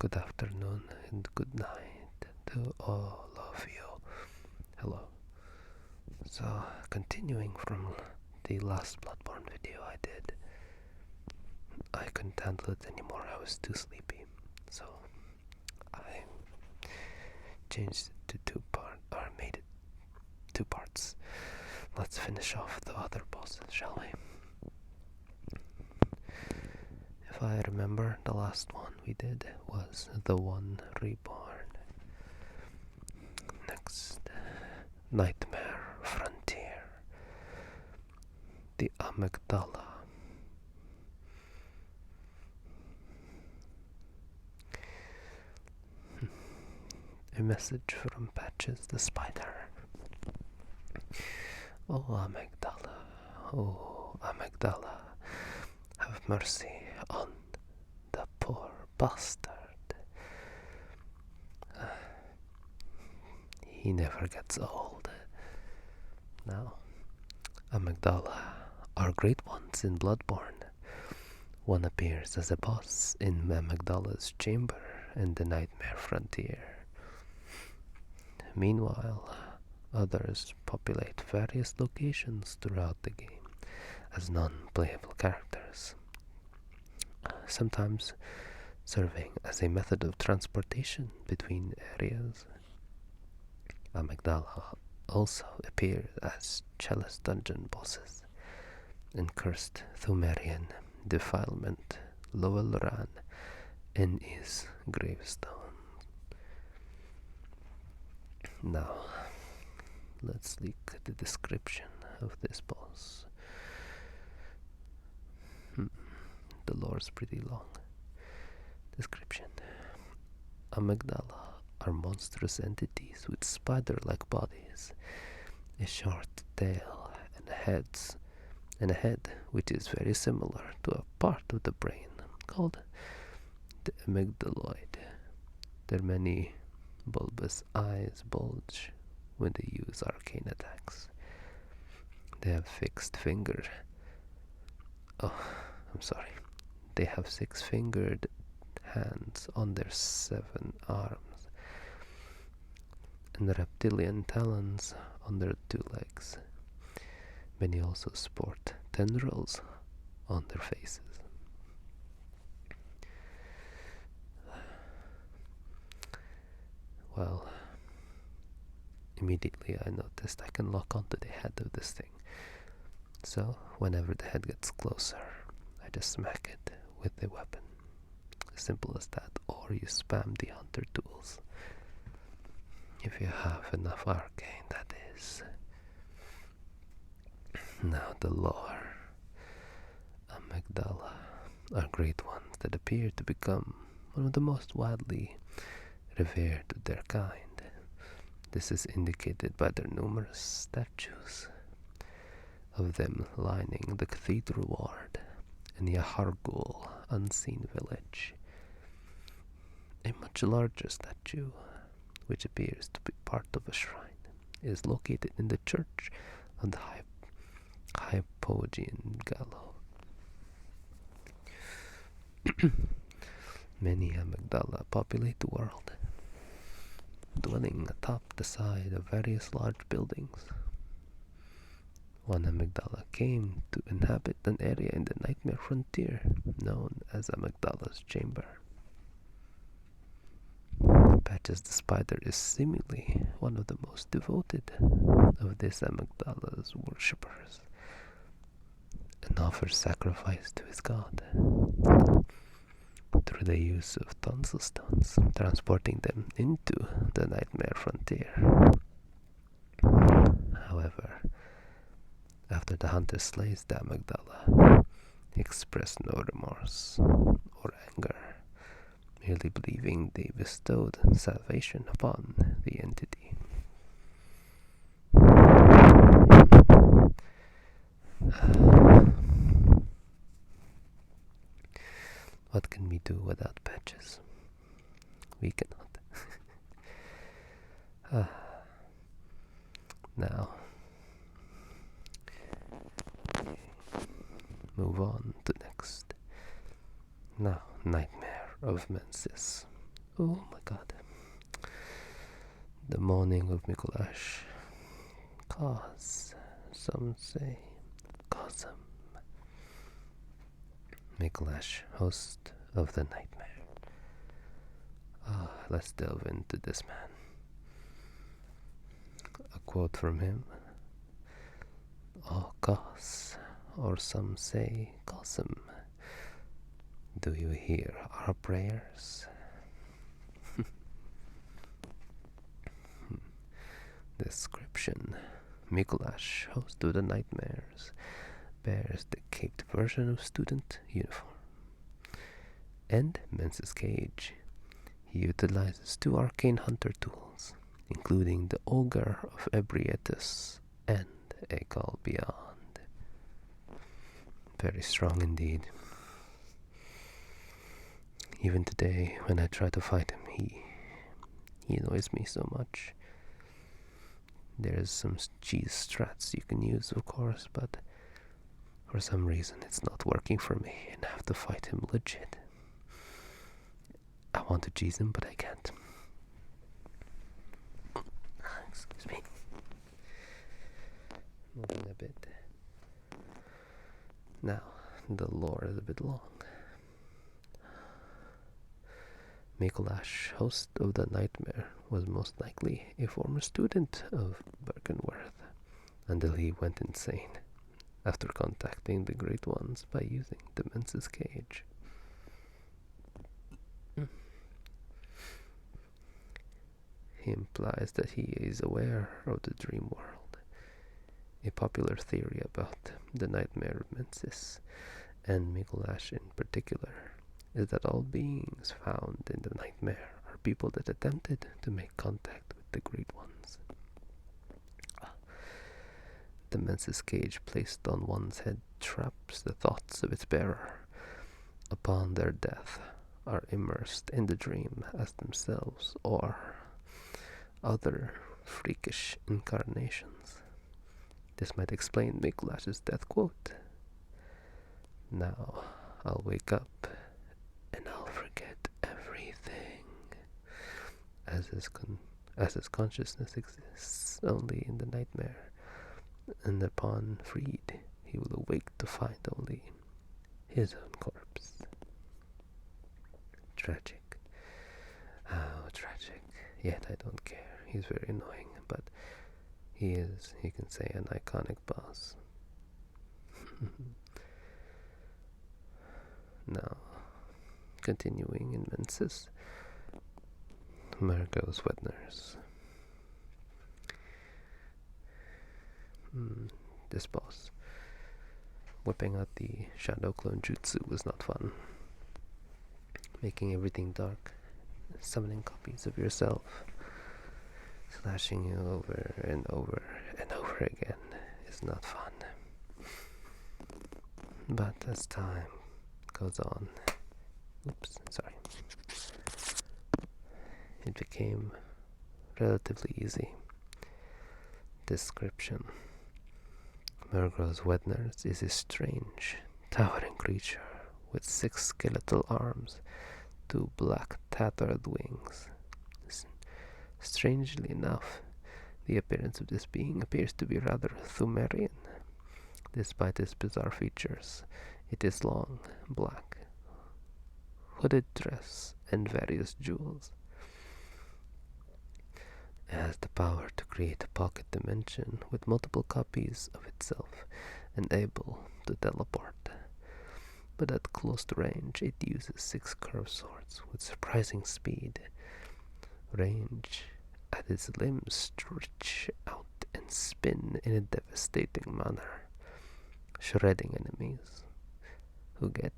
Good afternoon and good night to all of you. Hello. So, continuing from the last bloodborne video I did, I couldn't handle it anymore. I was too sleepy. So, I changed it to made it 2 parts. Let's finish off the other bosses, shall we? If I remember, the last one we did was the One Reborn. Next, Nightmare Frontier, the Amygdala. A message from Patches the Spider. Oh Amygdala, have mercy on the poor bastard. He never gets old. Now, Amygdala are great ones in Bloodborne. One appears as a boss in Amygdala's chamber in the Nightmare Frontier. Meanwhile, others populate various locations throughout the game as non-playable characters, sometimes serving as a method of transportation between areas. Amygdala also appear as Chalice dungeon bosses in Cursed Thumerian Defilement, Loelran, and his gravestone. Now, let's look at the description of this boss. The lore's pretty long. Description. Amygdala are monstrous entities with spider-like bodies, a short tail, and a head which is very similar to a part of the brain called the amygdaloid. Their many bulbous eyes bulge when they use arcane attacks. They have They have 6-fingered hands on their 7 arms, and reptilian talons on their 2 legs. Many also sport tendrils on their faces. Well, immediately I noticed I can lock onto the head of this thing. So, whenever the head gets closer, I just smack it with the weapon. As simple as that, or you spam the hunter tools. If you have enough arcane, that is. Now the lore. Amygdala are great ones that appear to become one of the most widely revered of their kind. This is indicated by their numerous statues of them lining the cathedral ward in the Yahargul unseen village. A much larger statue, which appears to be part of a shrine, is located in the church of the Hypogean Gallo. Many Amygdala populate the world, dwelling atop the side of various large buildings. One Amygdala came to inhabit an area in the Nightmare Frontier known as Amygdala's Chamber. Patches the Spider is seemingly one of the most devoted of this Amygdala's worshippers, and offers sacrifice to his god through the use of tonsil stones, transporting them into the Nightmare Frontier. However, after the hunter slays the Amygdala, he expressed no remorse or anger, merely believing they bestowed salvation upon the entity. What can we do without Patches? We cannot. Now, move on to next. Now, Nightmare of Menses, Oh my god. The moaning of Mikolash. Cause, some say, Cosm. Mikolash, host of the nightmare. Let's delve into this man. A quote from him. Oh, Cos, or some say, Cosm. Do you hear our prayers? Description. Mikolash, host of the nightmares, bears the caped version of student uniform and Menses cage. He utilizes 2 arcane hunter tools, including the Ogre of Ebrietus and a call beyond. Very strong indeed. Even today, when I try to fight him, he annoys me so much. There's some cheese strats you can use, of course, but for some reason it's not working for me, and I have to fight him legit. I want to cheese him, but I can't. Excuse me. Moving a bit. Now, the lore is a bit long. Mikolash, host of the nightmare, was most likely a former student of Birkenworth until he went insane after contacting the Great Ones by using the Menses cage. He implies that he is aware of the dream world. A popular theory about the nightmare of Menses, and Mikolash in particular, is that all beings found in the nightmare are people that attempted to make contact with the Great Ones. The Menses cage placed on one's head traps the thoughts of its bearer. Upon their death, are immersed in the dream as themselves or other freakish incarnations. This might explain Mikolash's death quote. Now I'll wake up and I'll forget everything, as his consciousness exists only in the nightmare, and upon freed, he will awake to find only his own corpse. Tragic. Oh, tragic. Yet I don't care. He's very annoying, but he is, you can say, an iconic boss. Now, continuing in Menses, Margo's Wedners. This boss, whipping out the Shadow Clone Jutsu was not fun. Making everything dark, summoning copies of yourself, slashing you over and over and over again is not fun. But as time goes on, it became relatively easy. Description. Murgro's Wedners is a strange, towering creature with 6 skeletal arms, 2 black tattered wings. Strangely enough, the appearance of this being appears to be rather Thumerian. Despite its bizarre features, it is long, black, hooded dress, and various jewels. It has the power to create a pocket dimension with multiple copies of itself and able to teleport. But at close range, it uses 6 curved swords with surprising speed. Range at its limbs stretch out and spin in a devastating manner, shredding enemies who get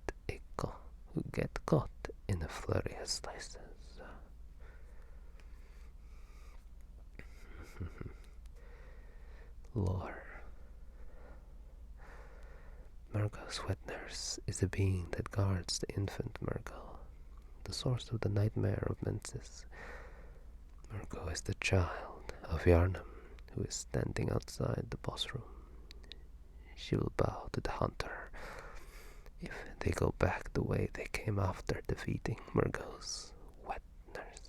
caught in a flurry of slices. Lore. Murgo's Wedners is a being that guards the infant Murgo, the source of the nightmare of Menses. Murgo is the child of Yarnam, who is standing outside the boss room. She will bow to the hunter if they go back the way they came after defeating Murgo's Wedners.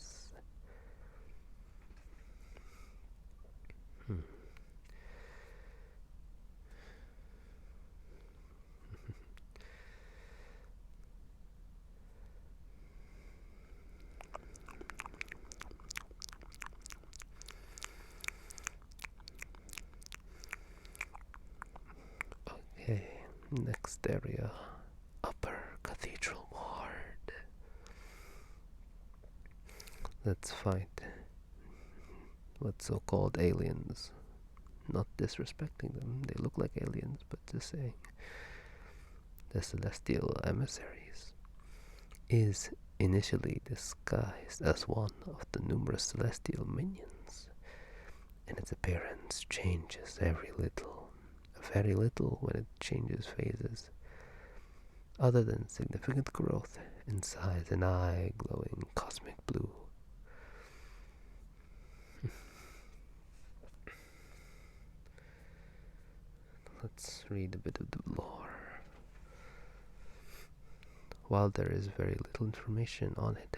Next area, Upper Cathedral Ward. Let's fight what so-called aliens. Not disrespecting them, they look like aliens, but just saying. The celestial emissaries is initially disguised as one of the numerous celestial minions, and its appearance changes very little when it changes phases, other than significant growth in size and eye glowing cosmic blue. Let's read a bit of the lore. While there is very little information on it,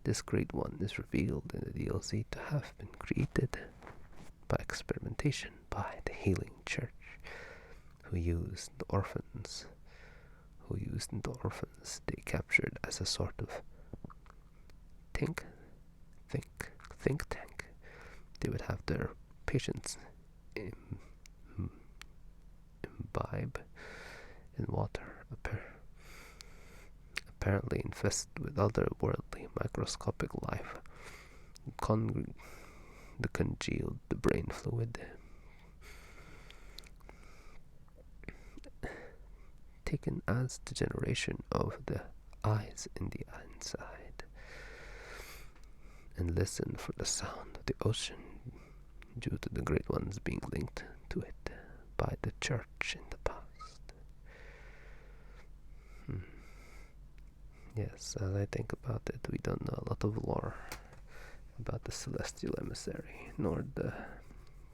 this great one is revealed in the DLC to have been created by experimentation by the Healing Church, who used the orphans they captured as a sort of think tank. They would have their patients imbibe in water, apparently infested with otherworldly microscopic life, congealed the brain fluid, taken as degeneration of the eyes in the inside, and listen for the sound of the ocean due to the great ones being linked to it by the church in the past. Yes, as I think about it, we don't know a lot of lore about the celestial emissary, nor the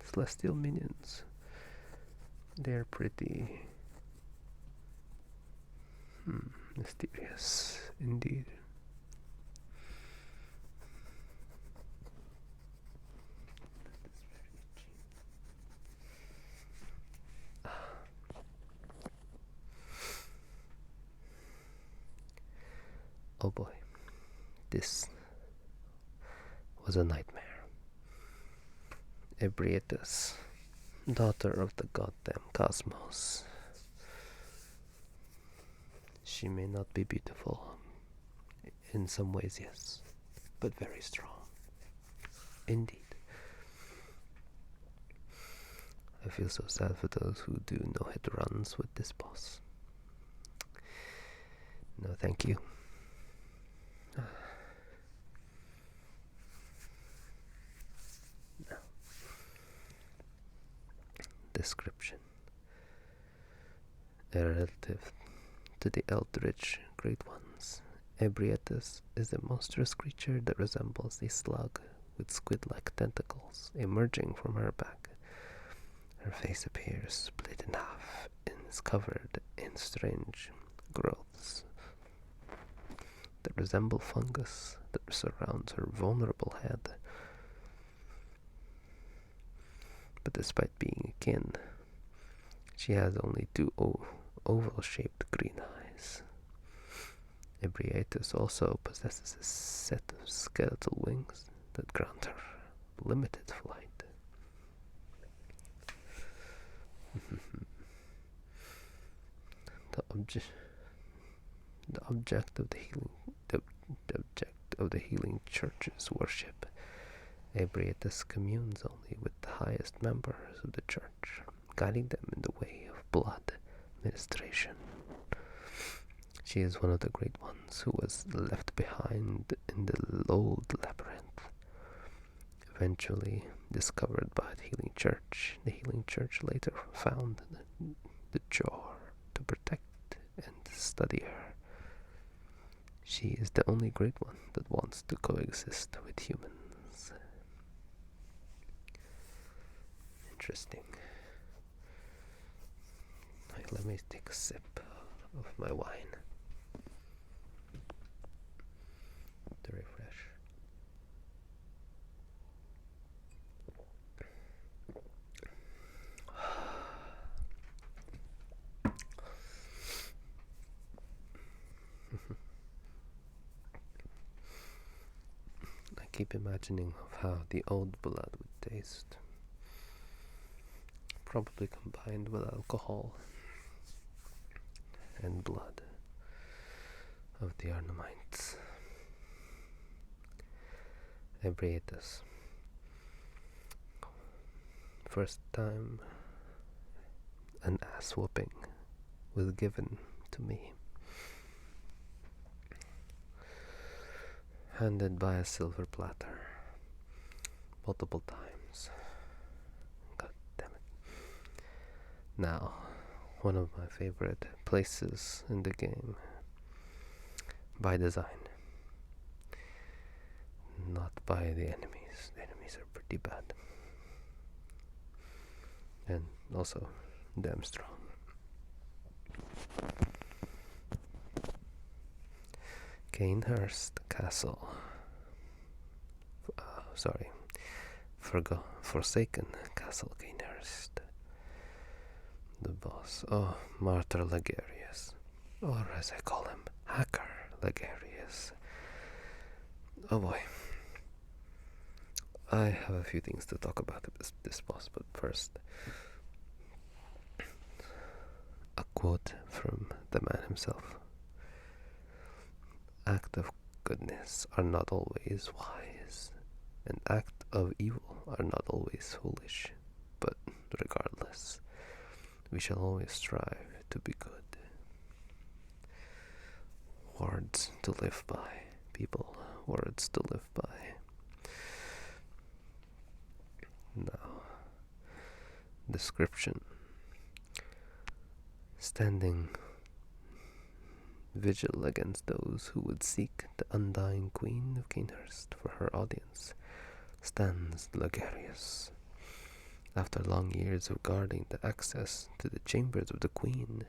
celestial minions. They're pretty mysterious indeed. Oh boy, this was a nightmare. Ebrietus, daughter of the goddamn cosmos. She may not be beautiful. In some ways, yes, but very strong. Indeed. I feel so sad for those who do no-hit runs with this boss. No, thank you. No. Description. A relative to the eldritch great ones, Ebrietus is a monstrous creature that resembles a slug with squid-like tentacles emerging from her back. Her face appears split in half and is covered in strange growths that resemble fungus that surrounds her vulnerable head. But despite being akin, she has only two oval-shaped green eyes. Ebrietus also possesses a set of skeletal wings that grant her limited flight. The object of the healing church's worship, Ebrietus communes only with the highest members of the church, guiding them in the way of blood ministration. She is one of the great ones who was left behind in the Loathed Labyrinth, eventually discovered by the Healing Church. The Healing Church later found the jar to protect and study her. She is the only great one that wants to coexist with humans. Interesting. Right, let me take a sip of my wine to refresh. I keep imagining of how the old blood would taste. Probably combined with alcohol. and blood of the Arnamites. Ebrietus. First time an ass whooping was given to me, handed by a silver platter multiple times. God damn it. Now, one of my favorite places in the game, by design, not by the enemies. The enemies are pretty bad, and also damn strong. Canehurst Castle. Forsaken Castle Canehurst. The boss, Martyr Logarius, or as I call him, Hacker Logarius. Oh boy. I have a few things to talk about this boss, but first, a quote from the man himself. Acts of goodness are not always wise, and acts of evil are not always foolish, but regardless, we shall always strive to be good. Words to live by, people, words to live by. Now, description. Standing vigil against those who would seek the undying Queen of Canehurst for her audience stands Logarius. After long years of guarding the access to the chambers of the Queen,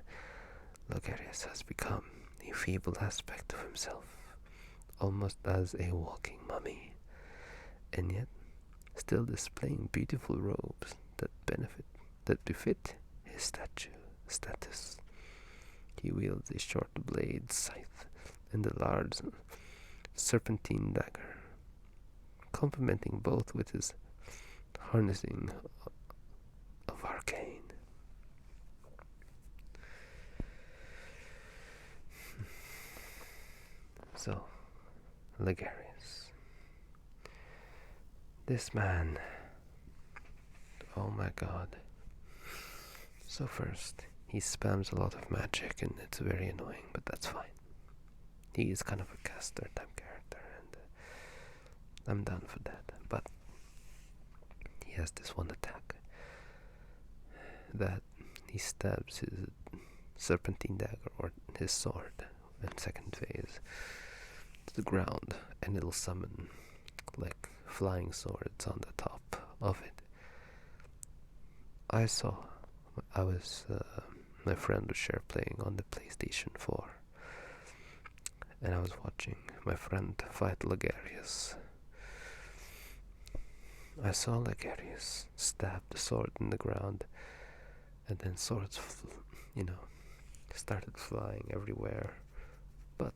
Logarius has become a feeble aspect of himself, almost as a walking mummy, and yet still displaying beautiful robes that befit his status. He wields a short blade scythe and a large serpentine dagger, complementing both with his harnessing of arcane. So, Logarius. This man, oh my god. So first, he spams a lot of magic and it's very annoying, but that's fine. He is kind of a caster type character and I'm down for that. But he has this one attack that he stabs his serpentine dagger or his sword in second phase to the ground, and it'll summon like flying swords on the top of it. My friend was share playing on the PlayStation 4, and I was watching my friend fight Logarius. I saw Logarius stab the sword in the ground, and then swords, started flying everywhere. But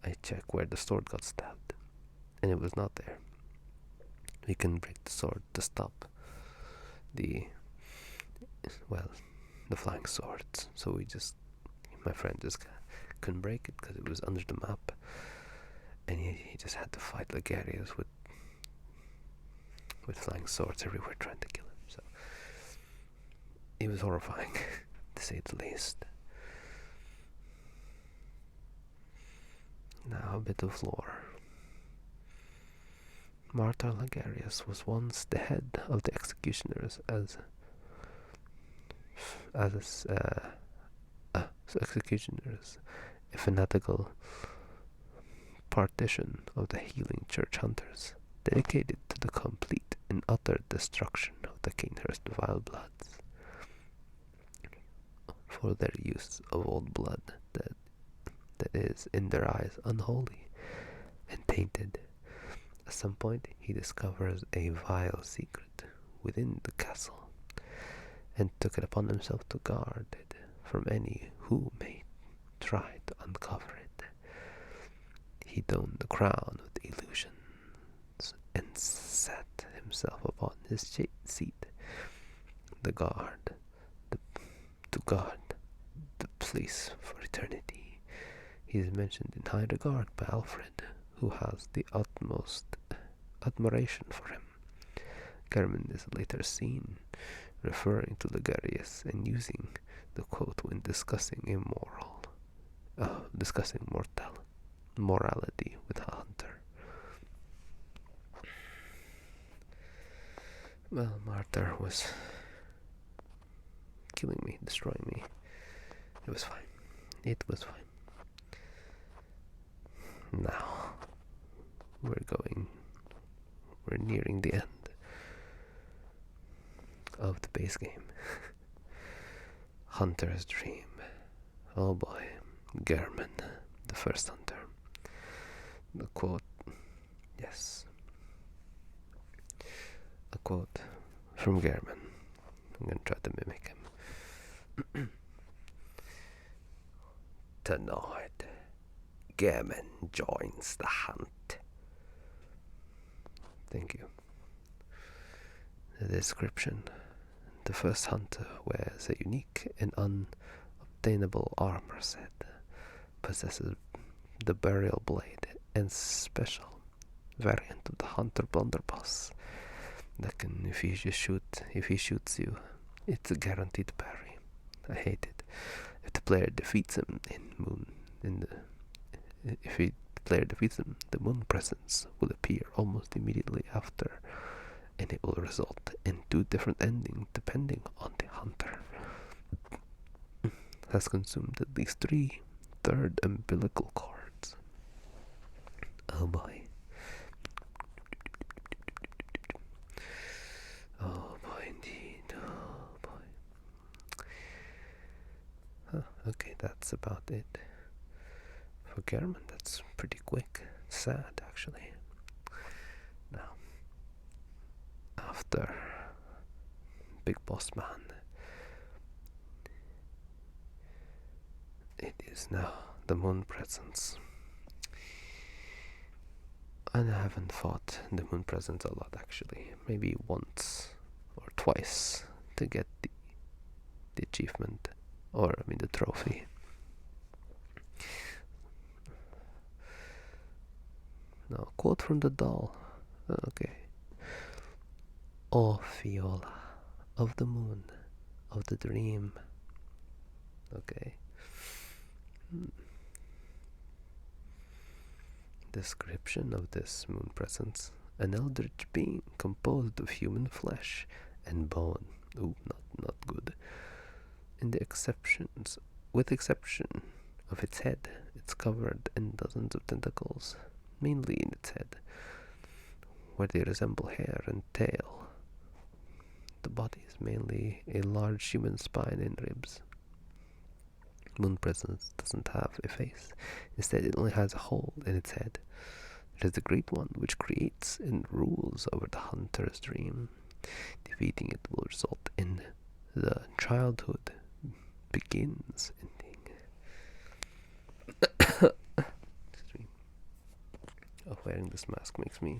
I checked where the sword got stabbed, and it was not there. We couldn't break the sword to stop the flying swords, so my friend just couldn't break it because it was under the map, and he just had to fight Logarius with flying swords everywhere trying to kill him. So it was horrifying to say the least. Now a bit of lore. Martyr Logarius was once the head of the executioners as executioners, a fanatical partition of the healing church hunters, dedicated to the complete and utter destruction of the Canehurst vile bloods, for their use of old blood that is, in their eyes, unholy and tainted. At some point, he discovers a vile secret within the castle, and took it upon himself to guard it from any who may try to uncover it. He donned the crown of the illusions and sat himself upon his seat, to guard the fleece for eternity. He is mentioned in high regard by Alfred, who has the utmost admiration for him. German is later seen referring to Logarius and using the quote when discussing morality with a hunter. Well, Martyr was killing me, destroying me. It was fine. It was fine. Now, we're nearing the end of the base game. Hunter's Dream. Oh boy. German, the first hunter. The quote, yes. A quote from German. I'm going to try to mimic him. Tonight, German joins the hunt. Thank you. The description. The first hunter wears a unique and unobtainable armor set, possesses the burial blade and special variant of the hunter blunderbuss that can, if he shoots you, it's a guaranteed parry. I hate it. If the player defeats him the moon presence will appear almost immediately after, and it will result in 2 different endings depending on the hunter. Has consumed at least 3 third umbilical cords. Oh boy. Oh boy indeed. Oh boy. Huh, okay, that's about it. For German, that's pretty quick. Sad, actually. Now, after Big Boss Man, it is now the moon presence. And I haven't fought the moon presence a lot, actually. Maybe once or twice to get the achievement, the trophy. Now, quote from the doll. Okay. O Fiola, of the moon, of the dream. Okay. Description of this moon presence. An eldritch being composed of human flesh and bone. Ooh, not good. With exception of its head, it's covered in dozens of tentacles, mainly in its head, where they resemble hair and tail. The body is mainly a large human spine and ribs. Moon presence doesn't have a face. Instead, it only has a hole in its head. It is the Great One which creates and rules over the hunter's dream. Defeating it will result in the childhood begins ending. Excuse me. Oh, wearing this mask makes my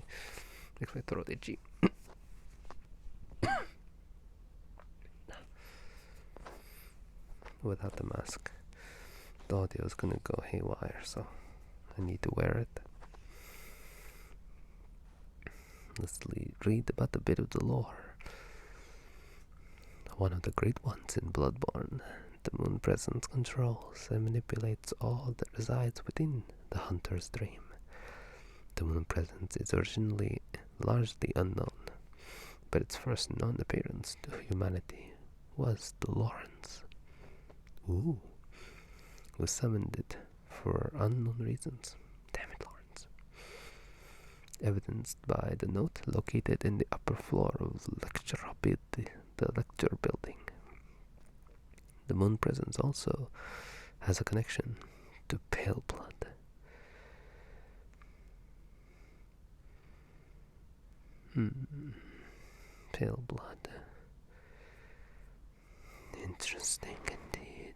throat itchy. Without the mask, the audio is gonna go haywire, so I need to wear it. Let's read about a bit of the lore. One of the great ones in Bloodborne, the moon presence controls and manipulates all that resides within the hunter's dream. The moon presence is originally largely unknown, but its first known appearance to humanity was to Lawrence, who summoned it for unknown reasons. Damn it, Lawrence. Evidenced by the note located in the upper floor of the lecture building. The moon presence also has a connection to pale blood. Pale blood. Interesting indeed.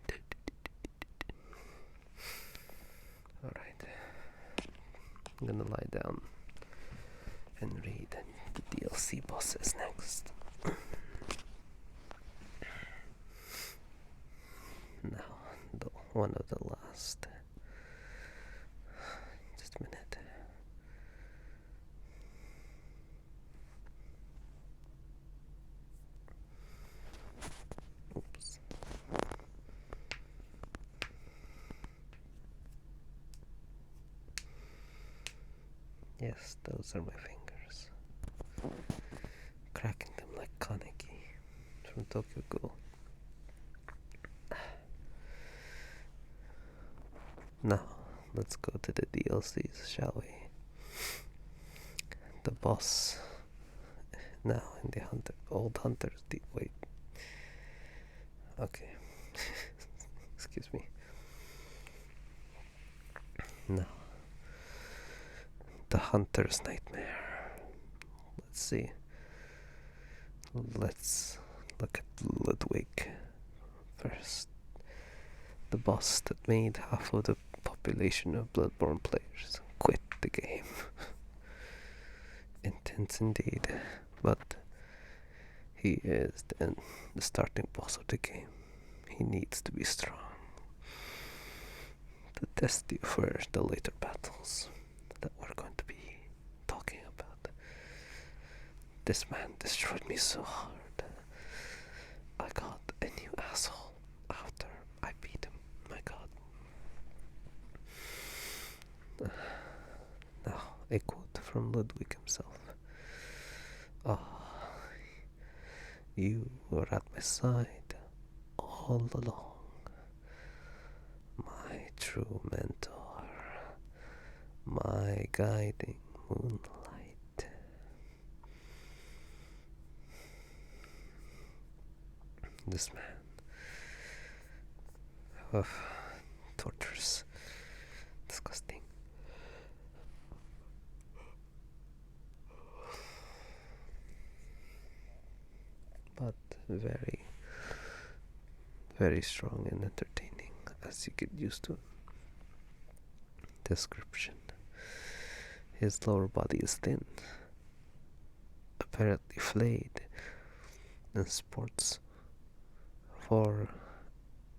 Alright. I'm gonna lie down and read the DLC bosses next. Now, the one of the last. Just a minute. Oops. Yes, those are my fingers. Cracking them like Kaneki from Tokyo Ghoul. Now, let's go to the DLCs, shall we? The boss now in the old hunters. Wait. Okay. Excuse me. Now, the hunter's nightmare. Let's see. Let's look at Ludwig first. The boss that made half of the population of Bloodborne players quit the game. Intense indeed, but he is the starting boss of the game. He needs to be strong to test you for the later battles that we're going to be talking about. This man destroyed me so hard. I got a new asshole after I beat him. My god. Now, a quote from Ludwig himself. You were at my side all along. My true mentor. My guiding moonlight. This man. Tortures. Disgusting. But very, very strong and entertaining as you get used to. Description. His lower body is thin, apparently flayed, and sports for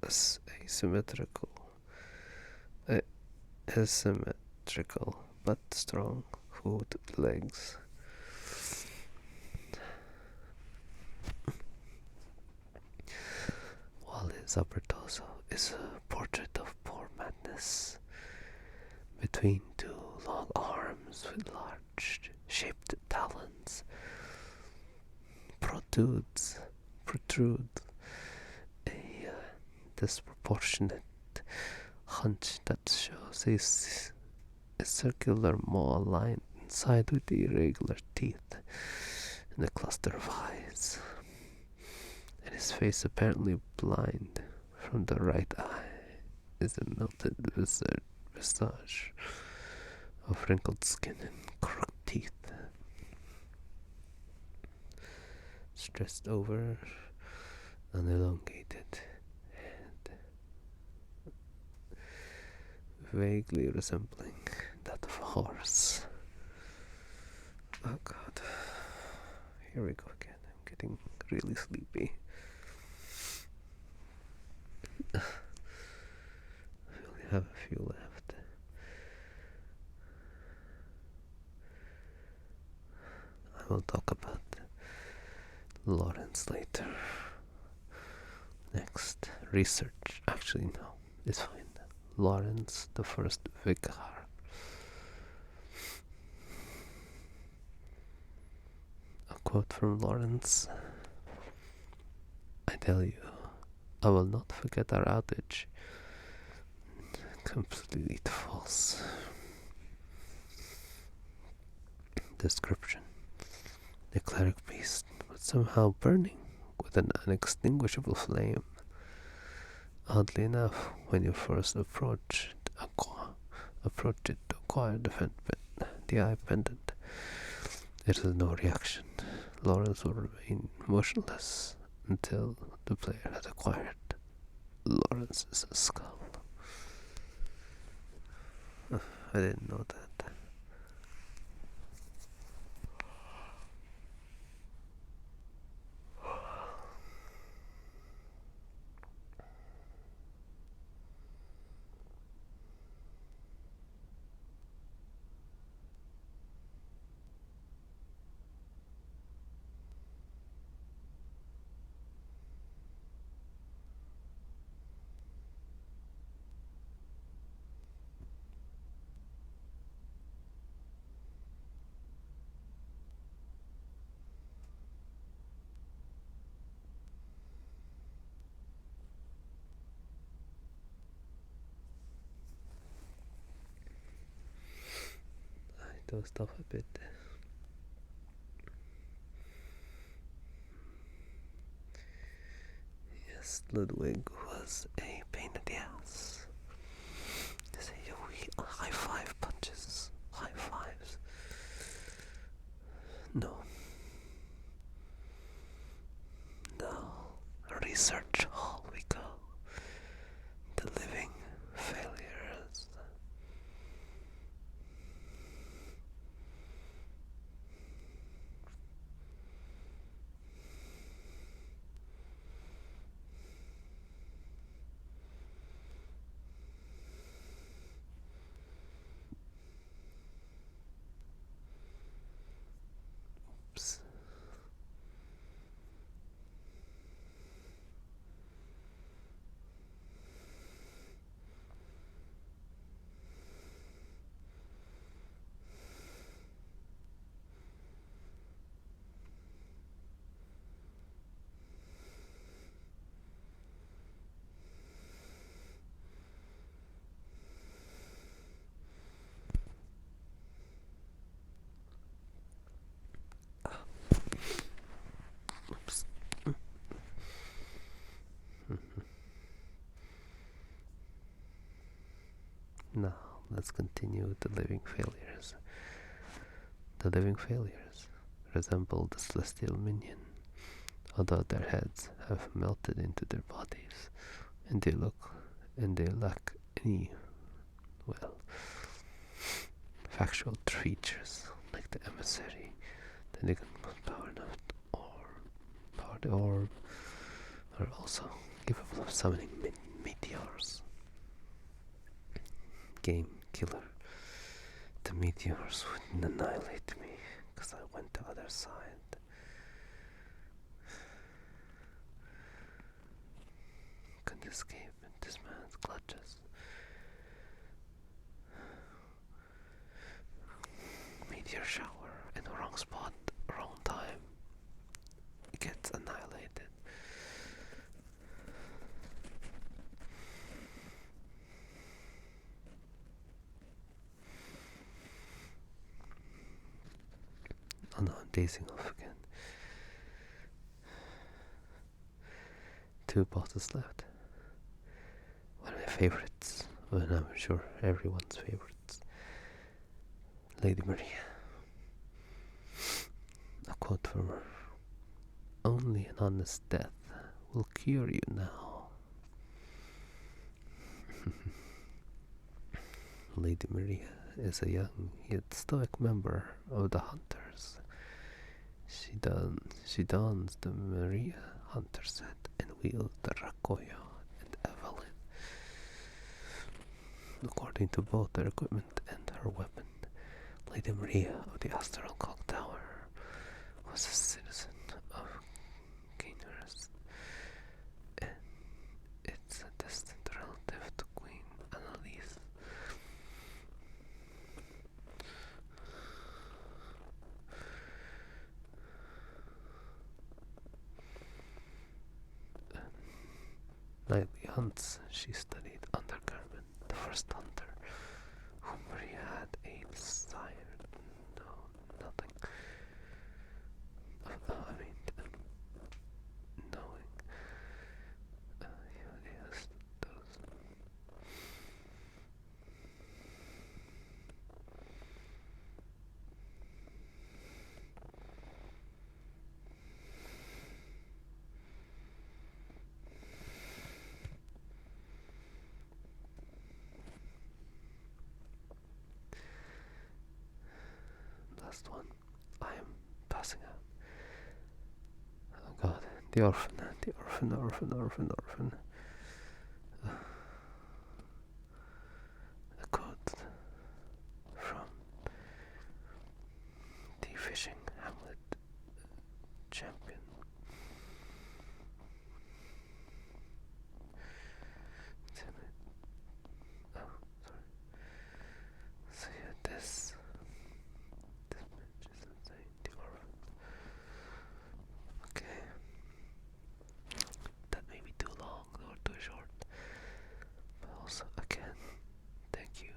asymmetrical but strong hood legs. While his upper torso is a portrait of poor madness, between two long arms with large shaped talons protrude a disproportionate hunch that shows a circular maw line inside with irregular teeth and a cluster of eyes, and his face apparently blind from the right eye is a melted visage of wrinkled skin and crooked teeth, stressed over an elongated head, vaguely resembling that of a horse. Oh god, here we go again. I'm getting really sleepy. I only have a few left. I will talk about Lawrence later. Next, research. Actually, no, it's fine. Lawrence, the first vicar. A quote from Lawrence. I tell you, I will not forget our outage. Completely false. Description. The cleric beast was somehow burning with an unextinguishable flame. Oddly enough, when you first approach it to acquire the eye pendant, it has no reaction. Lawrence will remain motionless until the player has acquired Lawrence's skull. I didn't know that. dozed off a bit. Yes, Ludwig was a pain in the ass. To say high five punches, high fives. No. Research hall we go. The living failures. Oops. Oops. Now, let's continue with the living failures. The living failures resemble the celestial minion, although their heads have melted into their bodies, and they lack any, well, factual features like the emissary. Then they can power enough power the orb, are also capable of summoning meteors. Game killer. The meteors wouldn't annihilate me because I went the other side. Couldn't escape this man's clutches. Meteor shower in the wrong spot, wrong time. It gets annihilated. Oh no, I'm dazing off again. 2 bosses left. One of my favorites, and I'm sure everyone's favorites. Lady Maria. A quote from her. Only an honest death will cure you now. Lady Maria is a young yet stoic member of the Hunters. She dons the Maria Hunter set and wields the Rakoyo and Evelyn. According to both their equipment and her weapon, Lady Maria of the Astral Clock Tower was a citizen of Gainers, and it's a distant relative to Queen Annalise. Nightly hunts, she studied under Carmen, the first hunter, whom Maria had a desire. No, nothing. Knowing. Yes, those. Last one. I am passing out. Oh God, the orphan. A quote from the fishing Hamlet champion. Oh, sorry. So yeah, this bitch is insane. The orphan. Okay. That may be too long or too short. But also, again, thank you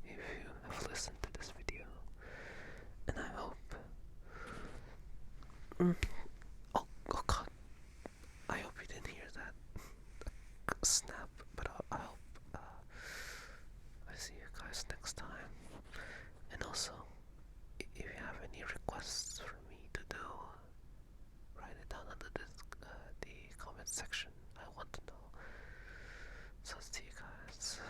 if you have listened to this video. Oh God, I hope you didn't hear that snap, but I hope I see you guys next time. And also, if you have any requests for me to do, write it down under the comment section. I want to know. So see you guys.